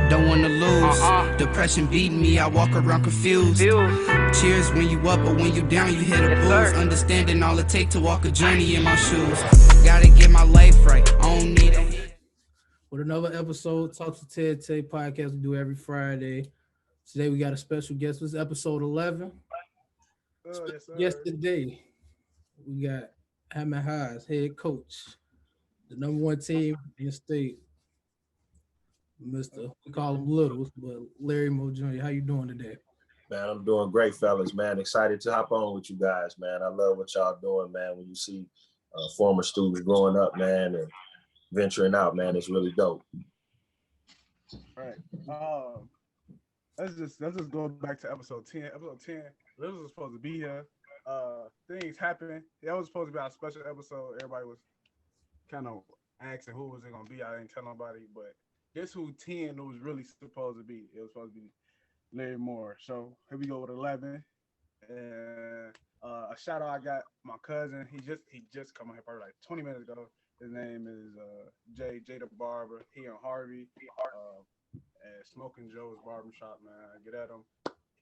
don't wanna lose. Depression beating me, I walk around confused. Cheers when you up, but when you down, you hit a booze. Understanding all it take to walk a journey in my shoes. Gotta get my life right, I don't need a With another episode, Talks with TAE&t'a podcast we do every Friday. Today we got a special guest. This is episode 11. Yes, sir. Yesterday, we got Hammond High's head coach, the number one team in the state, Mr. We call him Littles, but Larry Moe Jr. How you doing today? Man, I'm doing great, fellas, man. Excited to hop on with you guys, man. I love what y'all doing, man. When you see former students growing up, man, and venturing out, man, it's really dope. All right. Let's just go back to episode 10. Episode 10, Liz was supposed to be here. Things happened. That was supposed to be our special episode. Everybody was kind of asking who was it gonna be. I didn't tell nobody, but guess who 10 was really supposed to be? It was supposed to be Larry Moore. So here we go with 11. And a shout out, I got my cousin. He just come on here probably like 20 minutes ago. His name is Jay the Barber. He and Harvey at Smoking Joe's Barbershop, man. Get at him.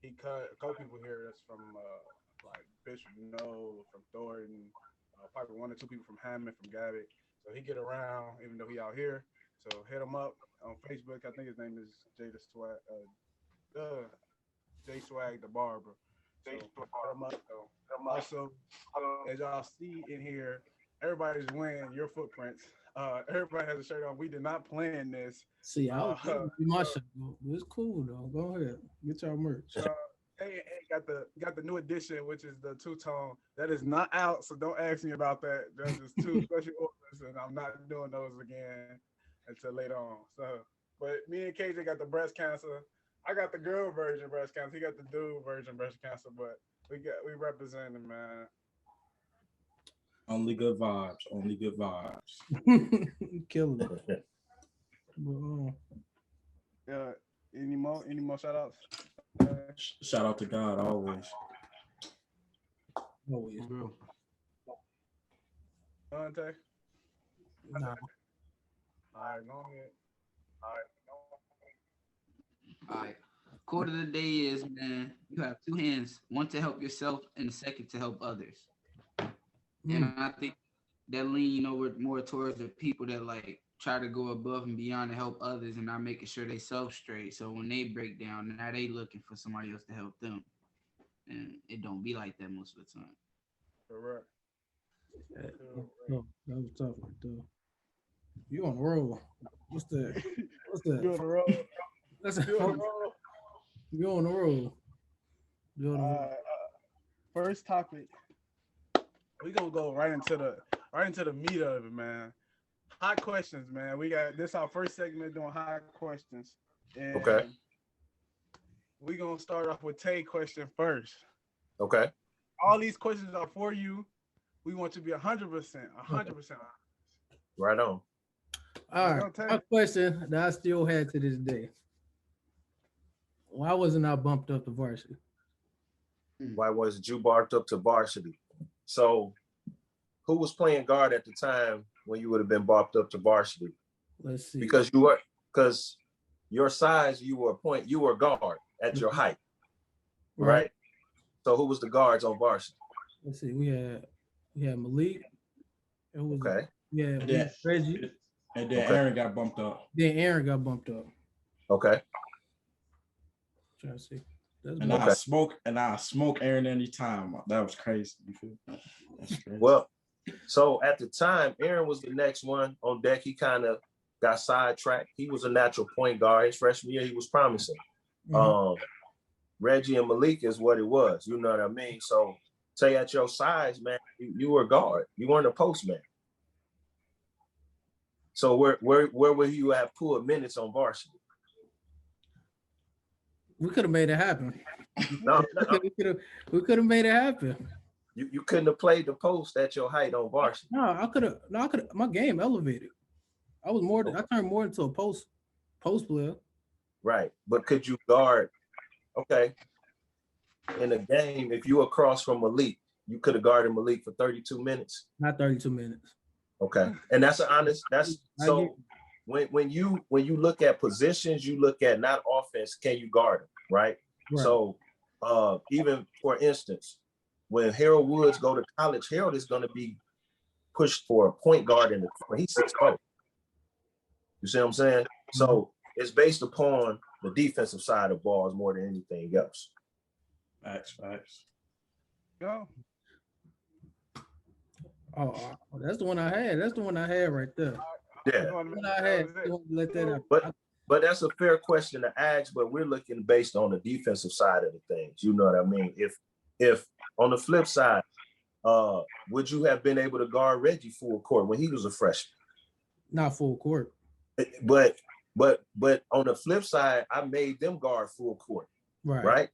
He cut a couple people here that's from like Bishop No, from Thornton, probably 1 or 2 people from Hammond, from Gavitt. So he get around even though he out here. So hit him up on Facebook. I think his name is Jay Swag the Barber. So hit him up. Also, as y'all see in here, everybody's wearing your footprints. Everybody has a shirt on. We did not plan this. See, I'll my shirt. It's cool though. Go ahead, get y'all merch. Hey, got the new edition, which is the two-tone. That is not out, so don't ask me about that. That's just 2 special orders, and I'm not doing those again until later on. So, but me and KJ got the breast cancer. I got the girl version breast cancer. He got the dude version breast cancer, but we represent him, man. Only good vibes. Only good vibes. Killing it. Any more shout outs? Shout out to God always. Always, bro. Dante? Nah. All right, go ahead. All right. Quote of the day is, man, you have 2 hands, one to help yourself and the second to help others. And I think that lean over more towards the people that like try to go above and beyond to help others and not making sure they self straight. So when they break down, now they looking for somebody else to help them. And it don't be like that most of the time. Correct. Oh, that was tough right there. You on the roll. What's that? You on the road? That's You on the road? You on the roll. You on the roll. First topic. We gonna go right into the meat of it, man. Hot questions, man. We got this our first segment doing hot questions. And Okay. We gonna start off with Tay question first. Okay. All these questions are for you. We want you to be 100%. Right on. All right. My question that I still had to this day. Why wasn't I bumped up to varsity? Why wasn't you bumped up to varsity? So who was playing guard at the time when you would have been bumped up to varsity? Let's see. Because your size, you were guard at your height. Right? So who was the guards on varsity? Let's see. We had Malik. It was okay. Yeah, Reggie. And then Aaron got bumped up. Okay. Trying to see. I smoke Aaron anytime. That was crazy. You feel? That's crazy. Well, so at the time, Aaron was the next one on deck. He kind of got sidetracked. He was a natural point guard. His freshman year, he was promising. Mm-hmm. Reggie and Malik is what it was. You know what I mean? So say at your size, man, you were a guard. You weren't a post man. So where would you have pulled minutes on varsity? We could have made it happen. No. We could have made it happen. You couldn't have played the post at your height on varsity. No, I could have. My game elevated. I turned more into a post player. Right, but could you guard? Okay, in a game, if you were across from Malik, you could have guarded Malik for 32 minutes. Not 32 minutes. Okay, and that's an honest. when you look at positions, you look at not offense, can you guard them, right? So even for instance, when Harold Woods go to college, Harold is going to be pushed for a point guard in the when he's 6'4". You see what I'm saying? So it's based upon the defensive side of balls more than anything else. Facts. Go. Oh, that's the one I had. That's the one I had right there. Yeah. The one I had. Let that out. But that's a fair question to ask, but we're looking based on the defensive side of the things. You know what I mean? If on the flip side, would you have been able to guard Reggie full court when he was a freshman? Not full court. But on the flip side, I made them guard full court. Right.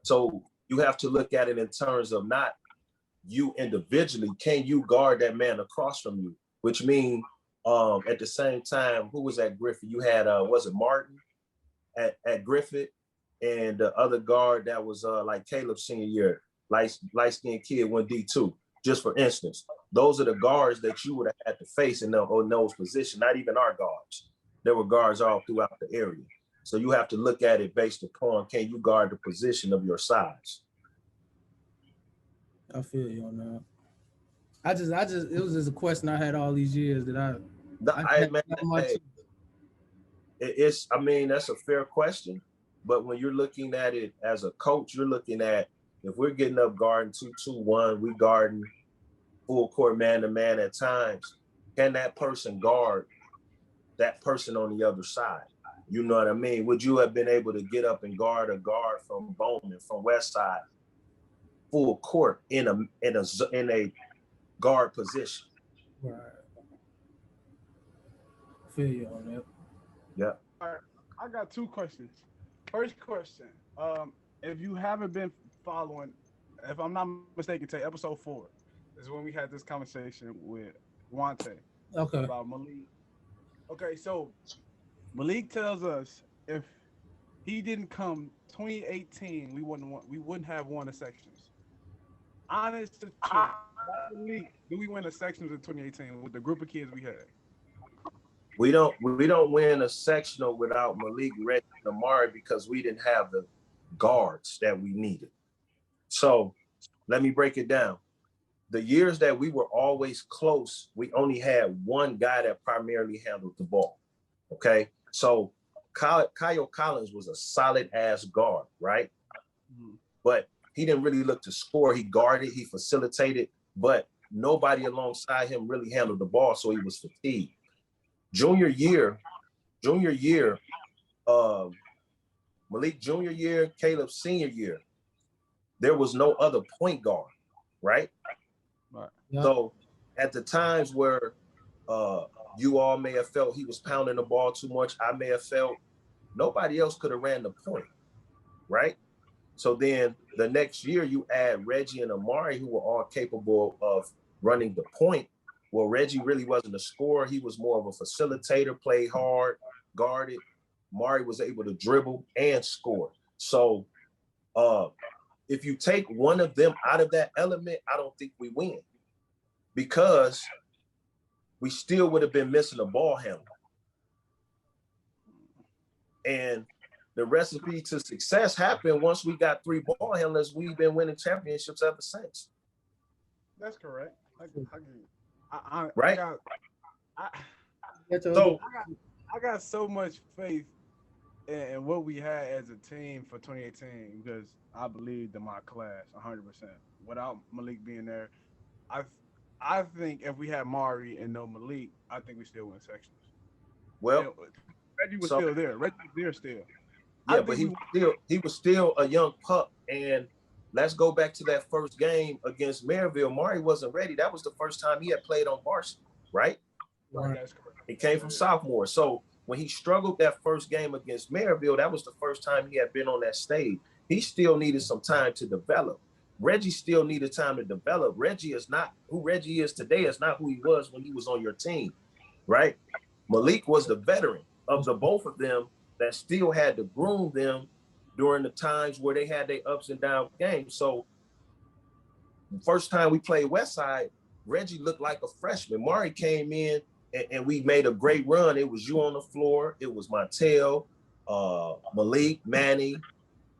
So you have to look at it in terms of not you individually. Can you guard that man across from you? Which means at the same time, who was at Griffith? You had was it Martin at Griffith, and the other guard that was like Caleb's senior year, light-skinned kid, went D2. Just for instance, those are the guards that you would have had to face in those positions. Not even our guards. There were guards all throughout the area. So you have to look at it based upon, can you guard the position of your size? I feel you on that. I just it was just a question I had all these years that I mean, that's a fair question, but when you're looking at it as a coach, you're looking at, if we're getting up guarding 2-2-1, we guarding full court man to man at times, can that person guard that person on the other side? You know what I mean? Would you have been able to get up and guard a guard from Bowman, from West Side, full court in a guard position? Right. I feel you on that. Yeah. All right. I got two questions. First question. If you haven't been following, if I'm not mistaken, to episode 4 is when we had this conversation with Wante about Malik. Okay, so Malik tells us if he didn't come 2018, we wouldn't have won the sections. Honest to truth, Malik, do we win the sections in 2018 with the group of kids we had? We don't win a sectional without Malik, Reggie, and Amari because we didn't have the guards that we needed. So let me break it down. The years that we were always close, we only had one guy that primarily handled the ball. Okay. So Kyle Collins was a solid ass guard, right? Mm-hmm. But he didn't really look to score. He guarded, he facilitated, but nobody alongside him really handled the ball. So he was fatigued. Junior year, Malik junior year, Caleb senior year, there was no other point guard, right? Yep. So at the times where you all may have felt he was pounding the ball too much, I may have felt nobody else could have ran the point, right? So then the next year you add Reggie and Amari, who were all capable of running the point. Well, Reggie really wasn't a scorer. He was more of a facilitator, played hard, guarded. Amari was able to dribble and score. So if you take one of them out of that element, I don't think we win, because we still would have been missing a ball handler. And the recipe to success happened once we got 3 ball handlers. We've been winning championships ever since. That's correct. Right? I got so much faith in what we had as a team for 2018 because I believed in my class 100%. Without Malik being there, I think if we had Mari and no Malik, I think we still win sections. Well, Reggie was still there. Reggie was there still. Yeah, but he was still a young pup. And let's go back to that first game against Maryville. Mari wasn't ready. That was the first time he had played on varsity, right? Right. That's correct. He came from sophomore. So when he struggled that first game against Maryville, that was the first time he had been on that stage. He still needed some time to develop. Reggie still needed time to develop. Reggie is not who Reggie is today, is not who he was when he was on your team, right? Malik was the veteran of the both of them that still had to groom them during the times where they had their ups and down games. So the first time we played Westside, Reggie looked like a freshman. Mari came in and we made a great run. It was you on the floor. It was Montel, Malik, Manny,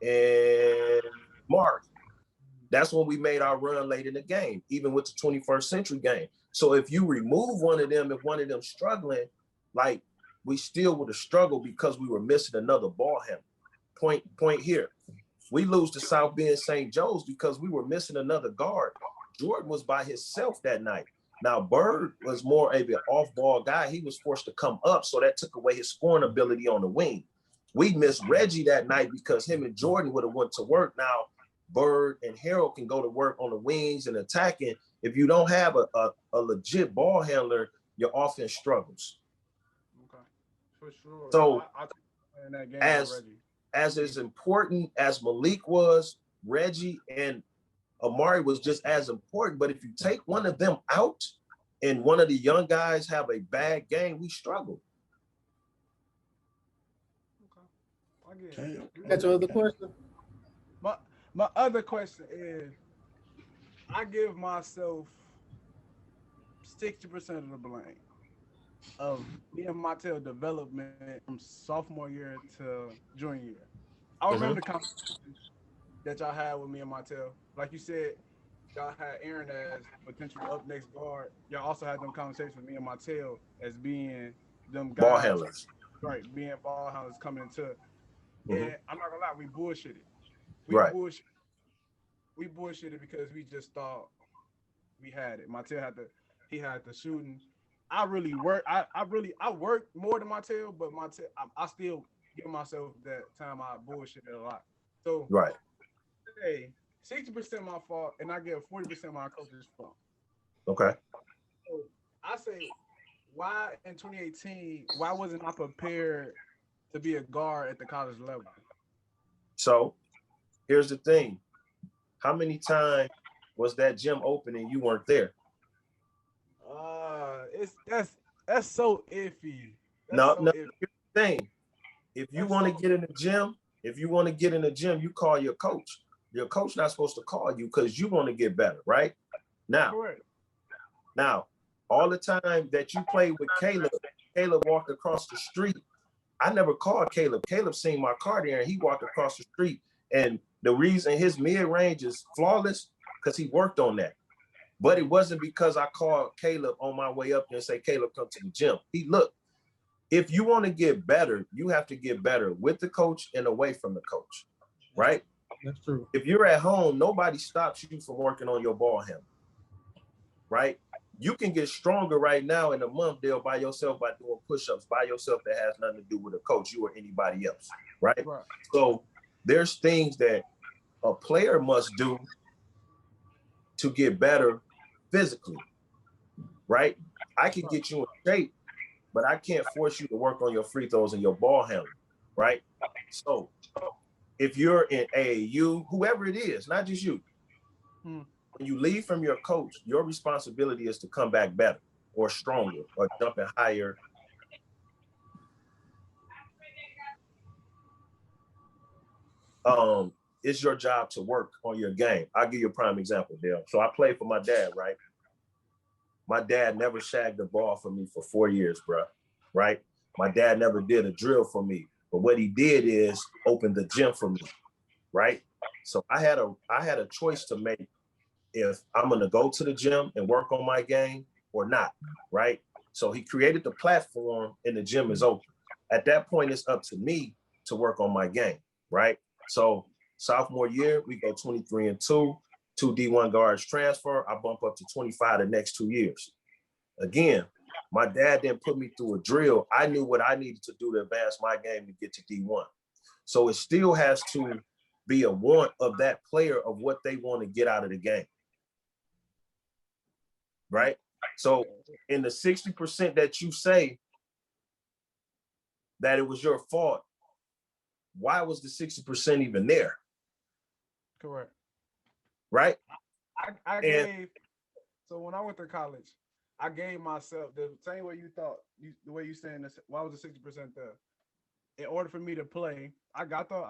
and Mark. That's when we made our run late in the game, even with the 21st century game. So if you remove one of them, if one of them struggling, like we still would have struggled because we were missing another ball handler. Point here. We lose to South Bend St. Joe's because we were missing another guard. Jordan was by himself that night. Now, Bird was more of an off-ball guy. He was forced to come up, so that took away his scoring ability on the wing. We missed Reggie that night because him and Jordan would have went to work. Now, Bird and Harold can go to work on the wings and attacking. If you don't have a legit ball handler, your offense struggles. Okay, for sure. So, I in that game as important as Malik was, Reggie and Amari was just as important. But if you take one of them out and one of the young guys have a bad game, we struggle. Okay. That's your other question? My other question is, I give myself 60% of the blame of me and Montel development from sophomore year to junior year. I remember the conversation that y'all had with me and Montel. Like you said, y'all had Aaron as potential up next guard. Y'all also had them conversations with me and Montel as being them guys, ball handlers, right? Being ball handlers coming into. Mm-hmm. And I'm not gonna lie, we bullshitted. We bullshitted because we just thought we had it. Montel had the shooting. I really worked. I worked more than Montel, but Montel, I still give myself that time I bullshitted a lot. So right. Hey, 60% my fault, and I give 40% my coach's fault. Okay. So I say, why in 2018? Why wasn't I prepared to be a guard at the college level? So here's the thing. How many times was that gym open and you weren't there? That's so iffy. No. Here's the thing. If you want to get in the gym, you call your coach. Your coach not supposed to call you because you want to get better, right? Correct. Now, all the time that you played with Caleb walked across the street. I never called Caleb. Caleb seen my car there and he walked across the street. And the reason his mid-range is flawless, because he worked on that. But it wasn't because I called Caleb on my way up there and say, Caleb, come to the gym. Look, if you want to get better, you have to get better with the coach and away from the coach, right? That's true. If you're at home, nobody stops you from working on your ball handle, right? You can get stronger right now in a month, Dale, by yourself by doing push-ups by yourself that has nothing to do with a coach, you or anybody else, right? So there's things that a player must do to get better physically, right? I can get you in shape, but I can't force you to work on your free throws and your ball handling, right? So if you're in AAU, whoever it is, not just you, when you leave from your coach, your responsibility is to come back better or stronger or jumping higher. It's your job to work on your game. I'll give you a prime example, Dale. So I played for my dad, right? My dad never shagged the ball for me for 4 years, bro, right? My dad never did a drill for me. But what he did is open the gym for me, right? So I had a choice to make if I'm gonna go to the gym and work on my game or not, right? So he created the platform and the gym is open. At that point, it's up to me to work on my game, right? So sophomore year, we go 23-2, 2 D1 guards transfer. I bump up to 25 the next 2 years. Again, my dad didn't put me through a drill. I knew what I needed to do to advance my game to get to D1. So it still has to be a want of that player of what they want to get out of the game. Right? So in the 60% that you say that it was your fault, why was the 60% even there? Correct. Right? So when I went to college, I gave myself the same way you thought, the way you saying this, why was the 60% there? In order for me to play, I got the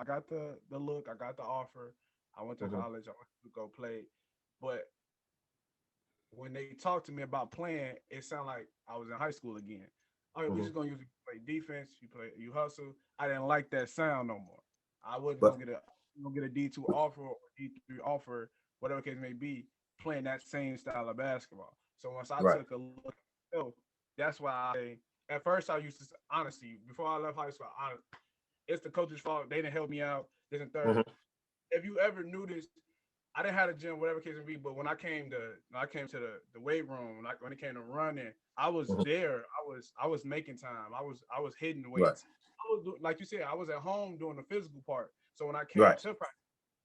look, I got the offer. I went to college, I went to go play. But when they talked to me about playing, it sounded like I was in high school again. All right, we just gonna use you play defense, you hustle. I didn't like that sound no more. I wasn't But gonna get a D2 offer or D3 offer, whatever case may be, playing that same style of basketball. So once I right, took a look at myself, that's why I say at first I used to honestly, before I left high school, it's the coach's fault. They didn't help me out. This and third. If you ever knew this, I didn't have a gym, whatever case may be, but when I came to the weight room, like when it came to running, I was there. I was making time. I was hitting right, weights. I was like you said, I was at home doing the physical part. So when I came right, to practice,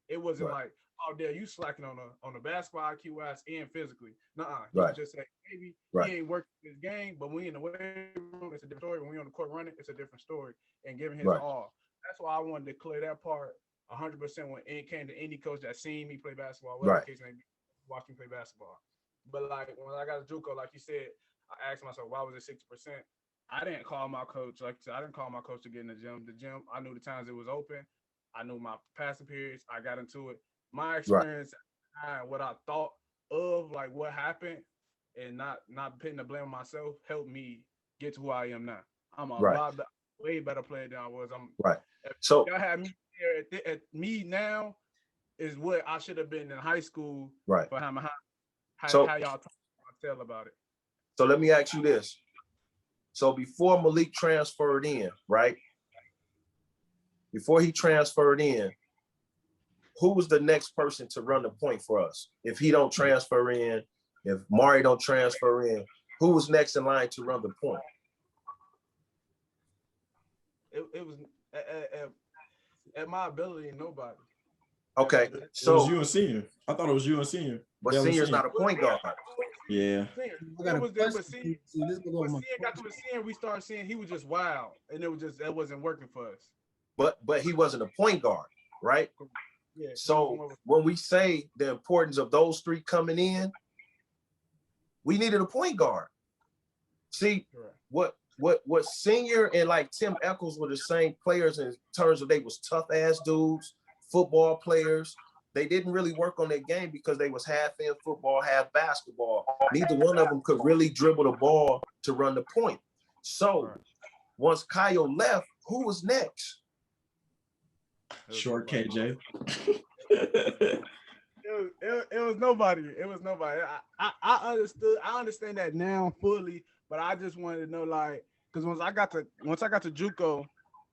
it wasn't right, like, oh, there you slacking on the basketball IQ wise and physically. Nuh-uh. He right, was just saying maybe right, he ain't working his game, but when we in the weight room, it's a different story. When we on the court running, it's a different story. And giving his right, all. That's why I wanted to clear that part 100% when it came to any coach that seen me play basketball, whatever right, the case may be, watch me play basketball. But like when I got a JUCO, like you said, I asked myself, why was it 60%? I didn't call my coach, like I said, I didn't call my coach to get in the gym. The gym, I knew the times it was open. I knew my passing periods. I got into it. My right, experience and what I thought of, like what happened, and not putting the blame on myself, helped me get to who I am now. I'm a right, way better player than I was. right. If So y'all had me there at me now is what I should have been in high school right. for how So y'all tell about it. so let me ask you this. So before Malik transferred in, right? Before he transferred in, who was the next person to run the point for us? If he don't transfer in, if Mari don't transfer in, who was next in line to run the point? It was at my ability, nobody. Okay, It was so you and senior. I thought it was you and senior. but Dale and senior's senior. not a point guard. Yeah. I got It a was there, question. but seeing, See, this will go with my got to seeing, we started seeing he was just wild, and that wasn't working for us. But he wasn't a point guard, right? Yeah. So when we say the importance of those three coming in, we needed a point guard. See, Correct. what senior and like Tim Eccles were the same players in terms of they was tough ass dudes, football players. They didn't really work on their game because they was half in football, half basketball. Neither one of them could really dribble the ball to run the point. So once Kyle left, who was next? Short KJ. It was nobody. It was nobody. I understood. I understand that now fully, but I just wanted to know, like, because once I got to JUCO,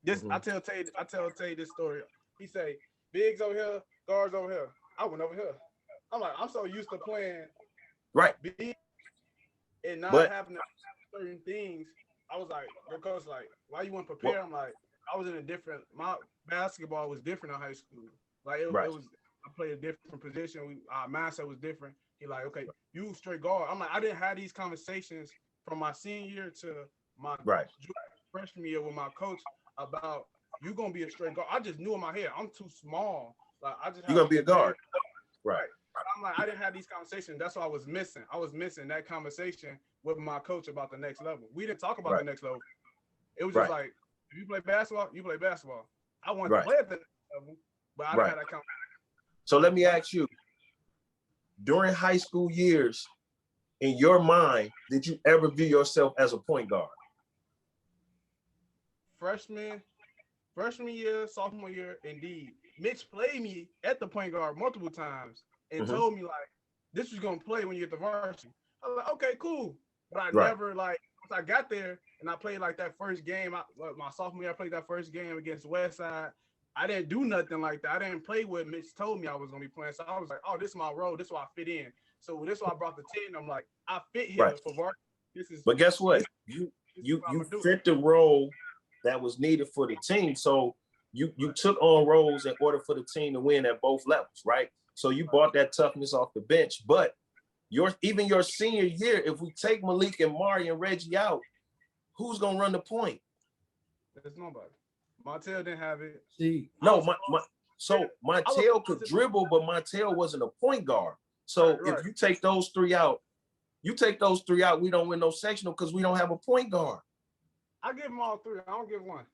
this I tell Tay this story. He say, bigs over here, guards over here. I went over here. I'm like, I'm so used to playing right big and not having to certain things. I was like, the coach like, why you weren't prepared? I'm like, I was in a different. My basketball was different in high school. Like it was. I played a different position. Our mindset was different. He like, okay, you straight guard. I'm like, I didn't have these conversations from my senior year to my freshman year with my coach about you gonna be a straight guard. I just knew in my head I'm too small. Like I just you're gonna be a guard, right? I'm like, I didn't have these conversations. That's what I was missing. I was missing that conversation with my coach about the next level. We didn't talk about the next level. It was just like, if you play basketball, you play basketball. I wanted to play at the next level, but I didn't have that conversation. So let me ask you, during high school years, in your mind, did you ever view yourself as a point guard? Freshman year, sophomore year, indeed. Mitch played me at the point guard multiple times and told me, like, this is going to play when you get the varsity. I was like, okay, cool. But I never, like, once I got there and I played, like, that first game, my sophomore year, I played that first game against Westside. I didn't do nothing like that. I didn't play what Mitch told me I was going to be playing. So I was like, oh, this is my role. This is why I fit in. So this is why I brought the 10. I'm like, I fit here for varsity. But guess what? You fit the role that was needed for the team. So you took on roles in order for the team to win at both levels, right? So you brought that toughness off the bench. But even your senior year, if we take Malik and Mari and Reggie out, who's going to run the point? There's nobody. Montel didn't have it. No, Montel could dribble, but Montel wasn't a point guard. So if you take those three out, we don't win no sectional because we don't have a point guard. I give them all three. I don't give one.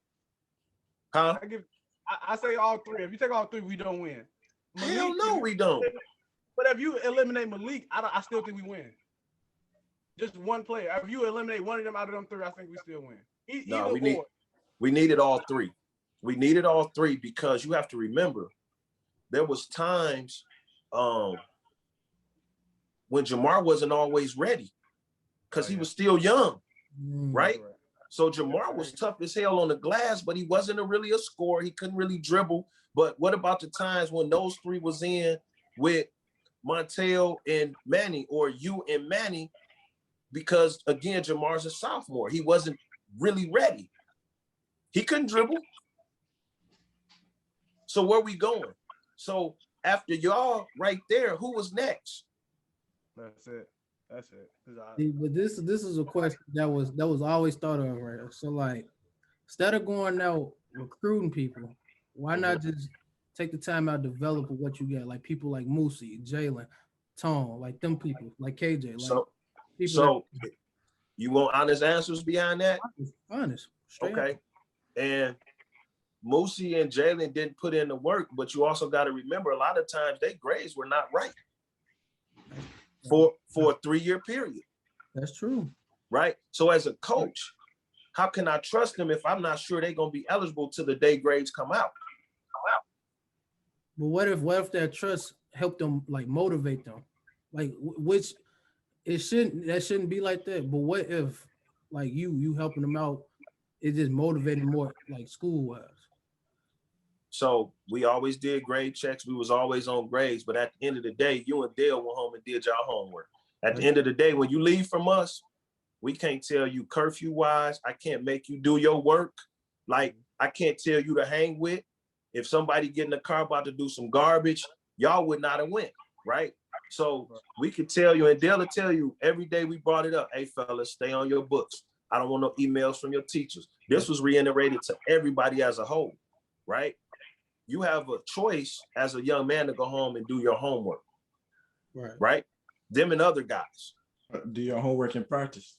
Huh? I say all three. If you take all three, we don't win. Hell no, we don't. But if you eliminate Malik, I still think we win. Just one player. If you eliminate one of them out of them three, I think we still win. No, Either we needed all three. We needed all three because you have to remember there was times when Jamar wasn't always ready because he was still young, right? So Jamar was tough as hell on the glass, but he wasn't really a scorer. He couldn't really dribble. But what about the times when those three was in with Montel and Manny, or you and Manny? Because again, Jamar's a sophomore. He wasn't really ready. He couldn't dribble. So where we going? So after y'all right there, who was next? That's it. But this is a question that was always thought of, right? So like, instead of going out recruiting people, why not just take the time out, develop what you get, like people like Moosey, Jalen, Tone, like them people, like KJ, like so you want honest answers behind that? Honest, okay. And Moosey and Jalen didn't put in the work, but you also got to remember a lot of times their grades were not right for a 3-year period. That's true. Right? So as a coach, how can I trust them if I'm not sure they're going to be eligible till the day grades come out? But what if that trust helped them, like motivate them? Like, which that shouldn't be like that. But what if like you helping them out, it just motivated more like school wise? So we always did grade checks. We was always on grades. But at the end of the day, you and Dale went home and did your homework. At the end of the day, when you leave from us, we can't tell you curfew wise. I can't make you do your work. Like, I can't tell you to hang with. If somebody get in the car about to do some garbage, y'all would not have went, right? So we could tell you, and Dale will tell you every day we brought it up. Hey, fellas, stay on your books. I don't want no emails from your teachers. This was reiterated to everybody as a whole, right? You have a choice as a young man to go home and do your homework, right? Them and other guys. Do your homework in practice.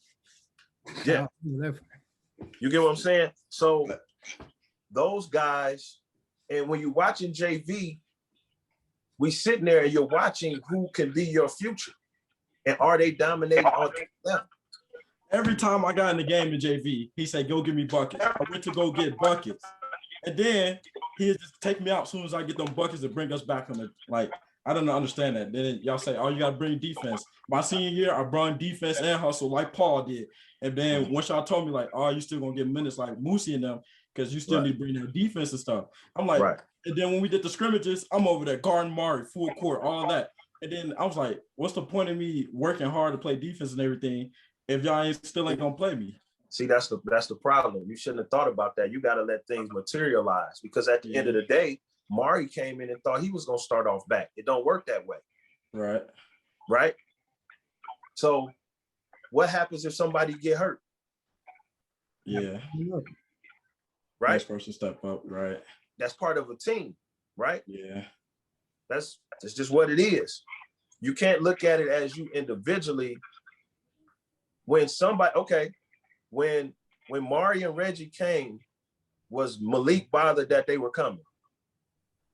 Yeah. You get what I'm saying? So those guys, and when you're watching JV, we sitting there and you're watching who can be your future. And are they dominating on them? Every time I got in the game in JV, he said, go give me buckets. I went to go get buckets. And then he'd just take me out as soon as I get them buckets and bring us back on the, like, I don't understand that. Then y'all say, oh, you got to bring defense. My senior year, I brought defense and hustle like Paul did. And then once y'all told me, like, oh, you still going to get minutes like Moosey and them because you still need to bring that defense and stuff. I'm like, and then when we did the scrimmages, I'm over there guarding Mari, full court, all that. And then I was like, what's the point of me working hard to play defense and everything if y'all still ain't going to play me? See, that's the problem. You shouldn't have thought about that. You got to let things materialize because at the end of the day, Mari came in and thought he was going to start off back. It don't work that way. Right? So what happens if somebody get hurt? Yeah. Right? Next person step up, right? That's part of a team, right? Yeah. That's just what it is. You can't look at it as you individually. When somebody, when Mari and Reggie came, was Malik bothered that they were coming?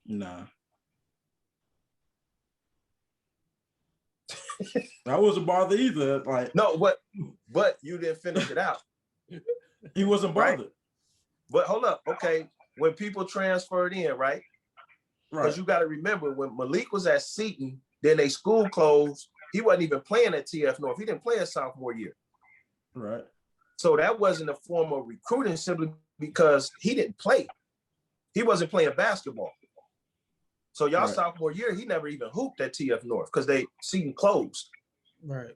Nah. That wasn't bothered either. Like, no, but you didn't finish it out. He wasn't bothered. Right? But hold up, when people transferred in, right? Because you got to remember when Malik was at Seton, then they school closed. He wasn't even playing at TF North. He didn't play his sophomore year. Right. So that wasn't a form of recruiting simply because he didn't play. He wasn't playing basketball. So y'all sophomore year, he never even hooped at TF North because they Seton closed. Right.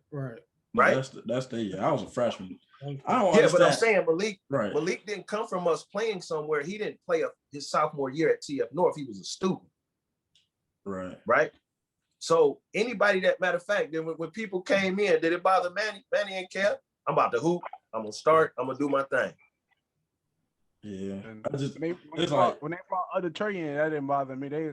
That's the year. I was a freshman. I don't understand. But I'm saying Malik didn't come from us playing somewhere. He didn't play his sophomore year at TF North. He was a student. Right. So anybody that, matter of fact, then when people came in, did it bother Manny? Manny ain't care. I'm about to hoop. I'm gonna start. I'm gonna do my thing. Yeah. When they brought other Trey in, that didn't bother me.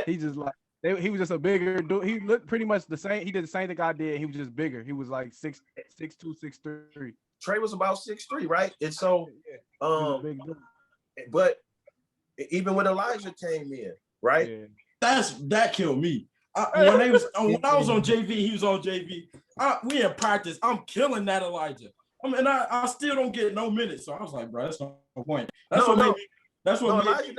He was just a bigger dude. He looked pretty much the same. He did the same thing I did. He was just bigger. He was like 6'2", 6'3". Trey was about 6'3", right? And so, but even when Elijah came in, right? That killed me. When I was on JV, he was on JV. We in practice. I'm killing that Elijah. I mean, I still don't get no minutes. So I was like, bro, that's no point. That's what made me. That's what made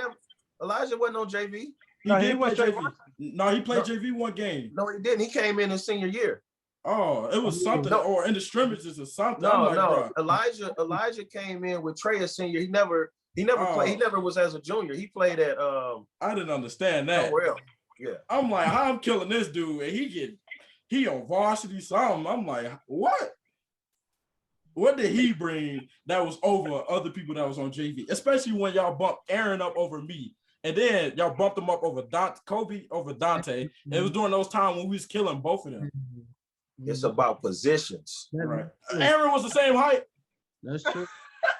Elijah wasn't on JV. He did play JV. No, he played JV one game. No, he didn't. He came in his senior year. Oh, it was something, or in the scrimmages or something. No. Bro. Elijah came in with Trey as senior. He never played. He never was as a junior. He played at. I didn't understand that. Somewhere else. Yeah. I'm like, how I'm killing this dude, and he on varsity something. I'm like, what? What did he bring that was over other people that was on JV? Especially when y'all bumped Aaron up over me. And then y'all bumped him up over Kobe over Dante. And it was during those times when we was killing both of them. It's about positions. Right. Aaron was the same height. That's true.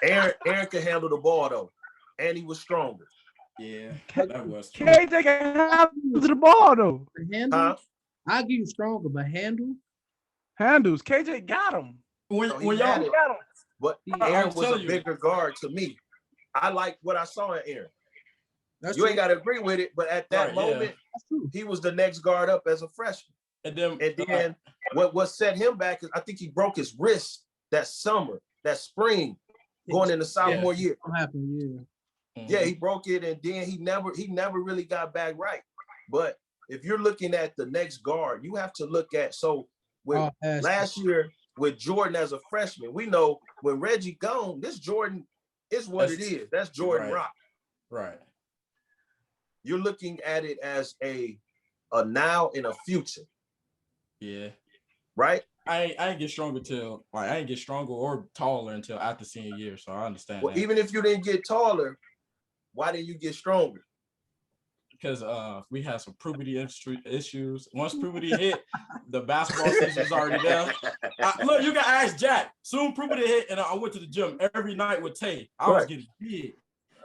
Aaron could handle the ball though. And he was stronger. Yeah, that was true. KJ can handle the ball though. Handle? I'll give you stronger, but handles. KJ got him. When y'all got him. But Aaron was a bigger guard to me. I like what I saw in Aaron. You ain't got to agree with it, but at that moment, he was the next guard up as a freshman. And then what set him back is I think he broke his wrist that summer, that spring, going into sophomore year. What happened? Yeah, he broke it, and then he never really got back right. But if you're looking at the next guard, you have to look at last year with Jordan as a freshman. We know when Reggie gone, this Jordan is what it is. That's Jordan Rock. Right. You're looking at it as a now and a future. Yeah. Right? I ain't get stronger I ain't get stronger or taller until after senior year. So I understand. Well, even if you didn't get taller, why didn't you get stronger? Because we had some puberty issues. Once puberty hit, the basketball season was already there. Look, you got to ask Jack. Soon puberty hit, and I went to the gym every night with Tay. I was getting big.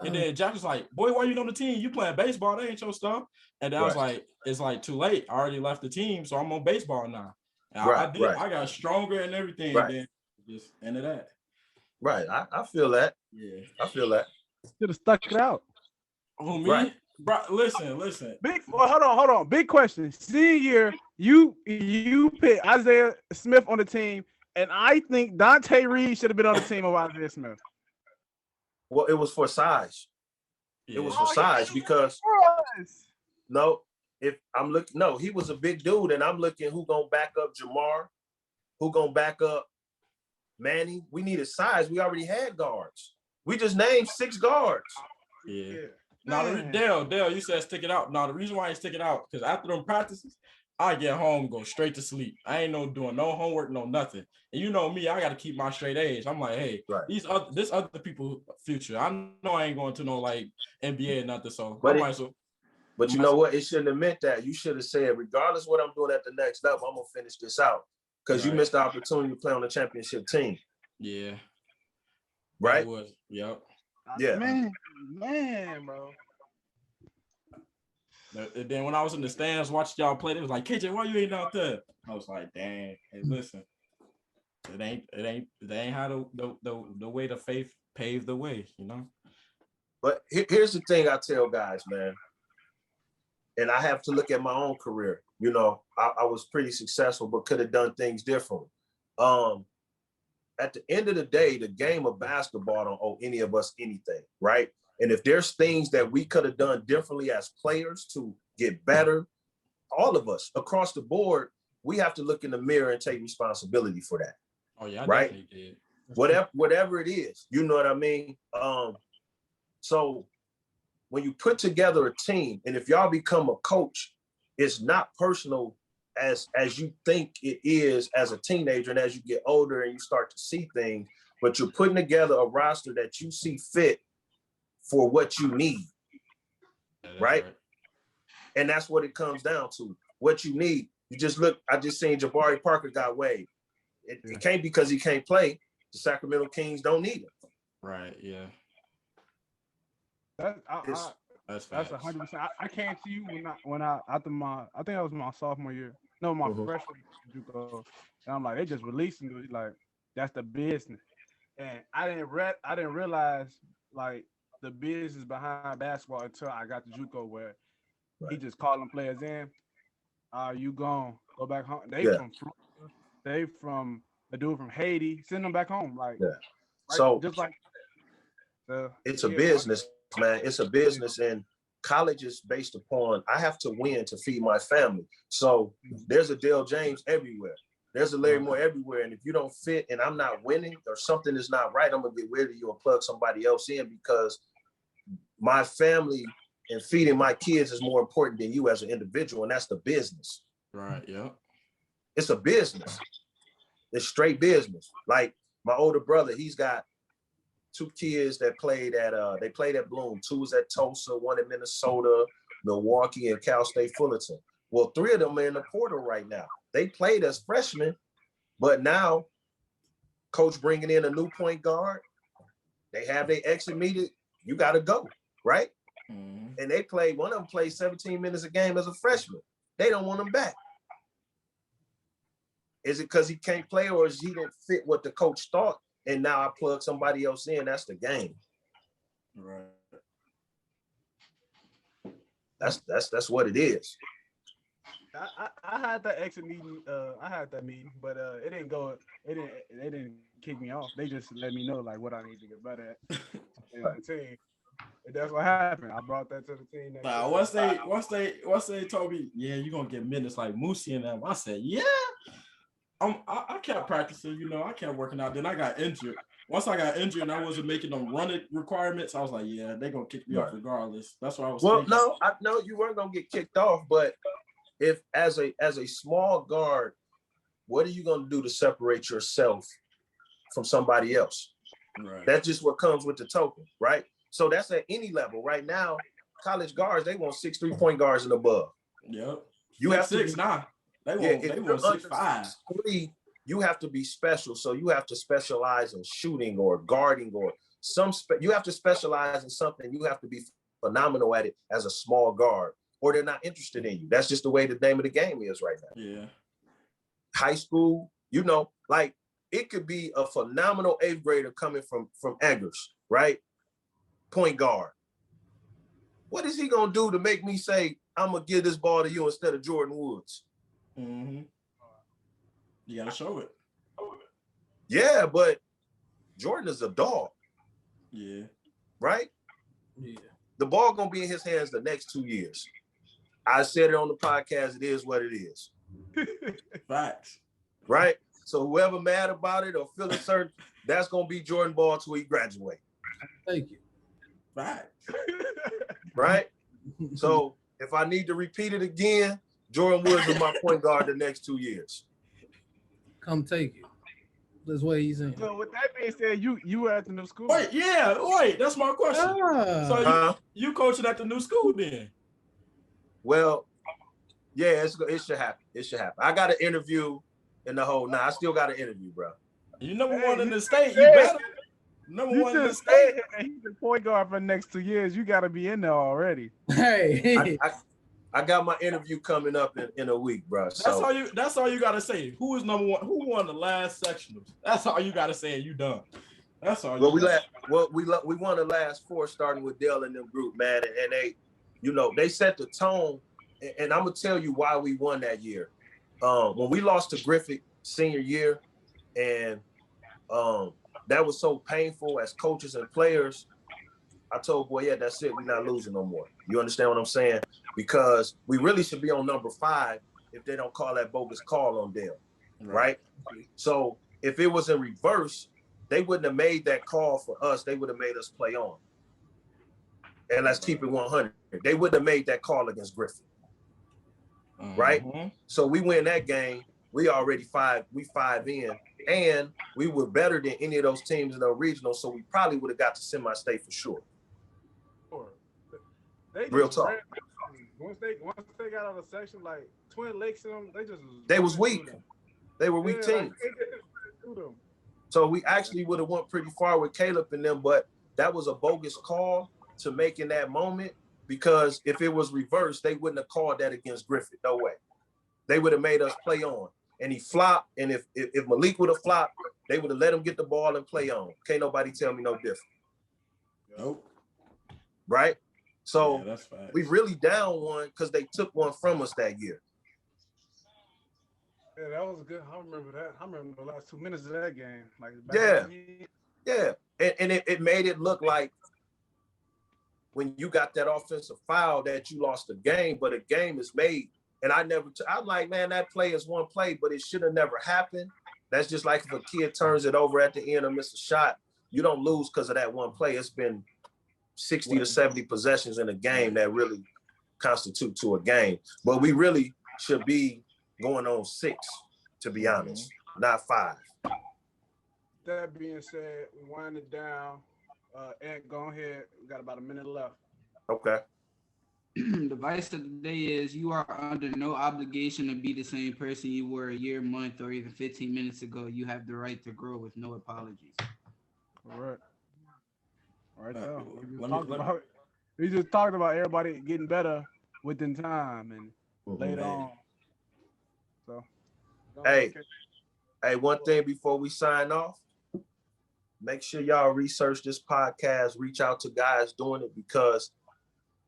And then Jack was like, boy, why you on the team? You playing baseball. That ain't your stuff. And then I was like, it's like too late. I already left the team, so I'm on baseball now. And I got stronger and everything. And then just ended that. Right. I feel that. Yeah. I feel that. Should have stuck it out. Oh, me? Right. Bro, listen. Hold on. Big question. Senior year, you picked Isaiah Smith on the team, and I think Dante Reed should have been on the team of Isaiah Smith. Well, it was for size. Yeah. It was for size because he was a big dude, and I'm looking who gonna back up Jamar, who gonna back up Manny. We needed size. We already had guards. We just named 6 guards. Yeah. Now, Dale, you said stick it out. Now, the reason why I stick it out, because after them practices, I get home, go straight to sleep. I ain't doing no homework, no nothing. And you know me, I got to keep my straight A's. I'm like, hey, this other people's future. I know I ain't going to no like NBA or nothing. So, but you know what? It shouldn't have meant that. You should have said, regardless of what I'm doing at the next level, I'm gonna finish this out because you missed the opportunity to play on the championship team. Yeah. Right. Yep. Yeah. Man, bro. And then when I was in the stands watching y'all play, it was like, KJ, why you ain't out there? I was like, dang. Hey, listen, it ain't how the way to faith paved the way, you know. But here's the thing I tell guys, man, and I have to look at my own career. You know, I was pretty successful, but could have done things differently. At the end of the day, the game of basketball don't owe any of us anything, right? And if there's things that we could have done differently as players to get better, all of us across the board, we have to look in the mirror and take responsibility for that. Oh yeah, I right? Did. Whatever it is, you know what I mean? So when you put together a team, and if y'all become a coach, it's not personal as you think it is as a teenager and as you get older and you start to see things, but you're putting together a roster that you see fit for what you need, right? And that's what it comes down to, what you need. You just look, I just seen Jabari Parker got waived. It can't because he can't play. The Sacramento Kings don't need him. Right, yeah. That's 100%. I came to you when I after my, I think that was my sophomore year. No, my freshman JUCO. And I'm like, they just released him. Like, that's the business. And I didn't realize like the business behind basketball until I got to JUCO where he just calling players in. You gone. Go back home. They Yeah. from Florida. They from a dude from Haiti. Send them back home. Like, Yeah. right, So just like it's a business, man. It's a business, and college is based upon I have to win to feed my family. So there's a Dale James everywhere. There's a Larry Moore everywhere. And if you don't fit and I'm not winning or something is not right, I'm gonna get rid of you and plug somebody else in because my family and feeding my kids is more important than you as an individual. And that's the business. Right. Yeah. It's a business. It's straight business. Like my older brother, he's got 2 kids that played at Bloom. 2 was at Tulsa, 1 in Minnesota, Milwaukee, and Cal State Fullerton. Well, 3 of them are in the portal right now. They played as freshmen, but now coach bringing in a new point guard. They have their exit meeting. You got to go, right? Mm-hmm. And they played, one of them played 17 minutes a game as a freshman. They don't want him back. Is it because he can't play or is he didn't fit what the coach thought? And now I plug somebody else in. That's the game. Right. That's what it is. I had that exit meeting. I had that meeting, but it didn't go. They didn't kick me off. They just let me know like what I need to get better at the team. And that's what happened. I brought that to the team. Nah, once they told me, yeah, you're gonna get minutes like Moosey and them, I said, yeah. I kept practicing, I kept working out. Then I got injured. Once I got injured and I wasn't making them running requirements, I was like, yeah, they're gonna kick me off regardless. That's what I was thinking. No, I know you weren't gonna get kicked off, but if as a small guard, what are you gonna do to separate yourself from somebody else? Right. That's just what comes with the token, right? So that's at any level. Right now, college guards, they want 6 3-point guards and above. Yep. You have to 6'9". They want 6'5". 6'3", you have to be special. So you have to specialize in shooting or guarding or you have to specialize in something. You have to be phenomenal at it as a small guard, or they're not interested in you. That's just the way the name of the game is right now. Yeah. High school, like it could be a phenomenal 8th grader coming from Eggers, right? Point guard. What is he gonna do to make me say I'm gonna give this ball to you instead of Jordan Woods? Mm-hmm. You gotta show it. Yeah, but Jordan is a dog. Yeah. Right? Yeah. The ball gonna be in his hands the next 2 years. I said it on the podcast. It is what it is. Facts. Right? So whoever mad about it or feeling certain, that's gonna be Jordan ball till he graduate. Thank you. Facts. Right? So if I need to repeat it again, Jordan Woods is my point guard the next 2 years. Come take it. That's what he's in. So with that being said, you were at the new school. Wait, that's my question. So you coaching at the new school then? Well, yeah, it should happen. It should happen. I got an interview in the whole. I still got an interview, bro. You number one in the state. You better. Number one in the state. He's the point guard for the next 2 years. You got to be in there already. Hey. I got my interview coming up in a week, bro. So That's all you gotta say. Who is number one? Who won the last sectionals? That's all you gotta say. And you done. That's all. We won the last 4, starting with Dale and them group, man, and they, they set the tone. And I'm gonna tell you why we won that year. When we lost to Griffith senior year, and that was so painful as coaches and players. I told boy, yeah, that's it. We're not losing no more. You understand what I'm saying? Because we really should be on number 5 if they don't call that bogus call on Dale, right? So if it was in reverse, they wouldn't have made that call for us. They would have made us play on. And let's keep it 100. They wouldn't have made that call against Griffith, right? So we win that game. We already 5 in, and we were better than any of those teams in the regional. So we probably would have got to semi-state for sure. Real talk. Once they got out of the section, like Twin Lakes and them, they was weak. They were weak teams. So we actually would have went pretty far with Caleb and them, but that was a bogus call to make in that moment, because if it was reversed, they wouldn't have called that against Griffith. No way. They would have made us play on. And he flopped. And if Malik would have flopped, they would have let him get the ball and play on. Can't nobody tell me no different. Nope. Right? So that's fine. we really down one because they took one from us that year. Yeah, that was good. I remember that. I remember the last 2 minutes of that game. Like, Yeah. And it made it look like when you got that offensive foul that you lost the game, but a game is made. And I'm like, man, that play is one play, but it should have never happened. That's just like if a kid turns it over at the end or miss a shot, you don't lose because of that one play. It's been 60 to 70 possessions in a game that really constitute to a game. But we really should be going on 6, to be honest, not 5. That being said, we wind it down. And go ahead. We got about a minute left. Okay. The advice of the day is you are under no obligation to be the same person you were a year, month, or even 15 minutes ago. You have the right to grow with no apologies. All right. All right. We just talked about everybody getting better within time and later on. So, hey, one thing before we sign off. Make sure y'all research this podcast, reach out to guys doing it, because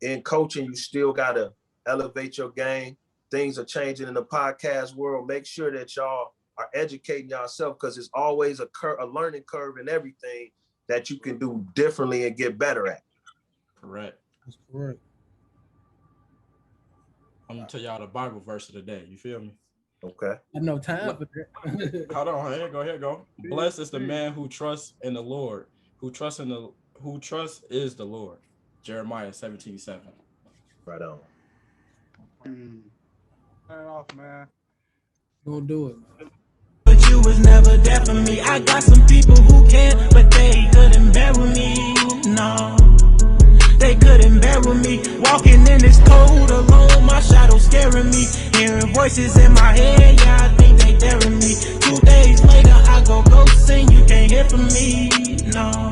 in coaching, you still got to elevate your game. Things are changing in the podcast world. Make sure that y'all are educating yourself, because it's always a learning curve in everything that you can do differently and get better at. Correct. That's correct. I'm going to tell y'all the Bible verse of the day. You feel me? Okay. I have no time for that. Hold on. Here you go. Blessed is the man who trusts in the Lord, who trusts is the Lord. Jeremiah 17:7. Right on. Turn it off, man. Gonna do it. But you was never there for me. I got some people who can, but they couldn't bear with me. No, they couldn't bear with me. Walking in this cold alone, my shadow scaring me. Hearing voices in my head, yeah, I think they daring me. 2 days later, I go sing. You can't hear from me. No.